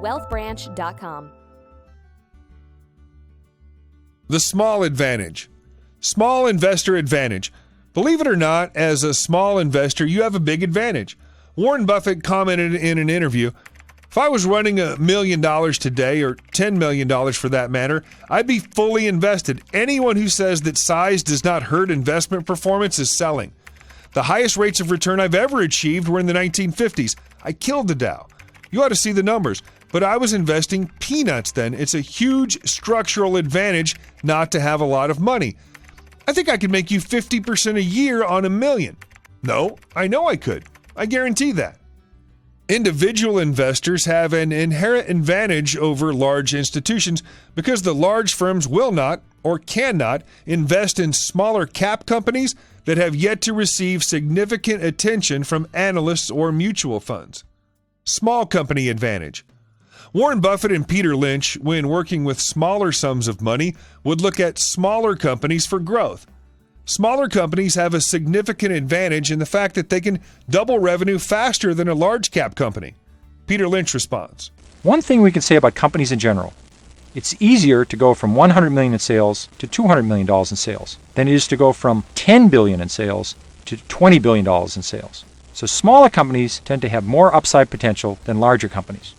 wealthbranch.com. The small advantage. Small investor advantage. Believe it or not, as a small investor, you have a big advantage. Warren Buffett commented in an interview, if I was running $1 million today, or $10 million for that matter, I'd be fully invested. Anyone who says that size does not hurt investment performance is selling. The highest rates of return I've ever achieved were in the 1950s. I killed the Dow. You ought to see the numbers. But I was investing peanuts then. It's a huge structural advantage not to have a lot of money. I think I could make you 50% a year on $1 million. No, I know I could. I guarantee that. Individual investors have an inherent advantage over large institutions because the large firms will not or cannot invest in smaller cap companies that have yet to receive significant attention from analysts or mutual funds. Small company advantage. Warren Buffett and Peter Lynch, when working with smaller sums of money, would look at smaller companies for growth. Smaller companies have a significant advantage in the fact that they can double revenue faster than a large cap company. Peter Lynch responds. One thing we can say about companies in general, it's easier to go from $100 million in sales to $200 million in sales than it is to go from $10 billion in sales to $20 billion in sales. So smaller companies tend to have more upside potential than larger companies.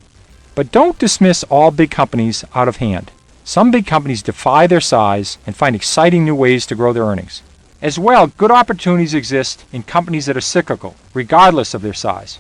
But don't dismiss all big companies out of hand. Some big companies defy their size and find exciting new ways to grow their earnings. As well, good opportunities exist in companies that are cyclical, regardless of their size.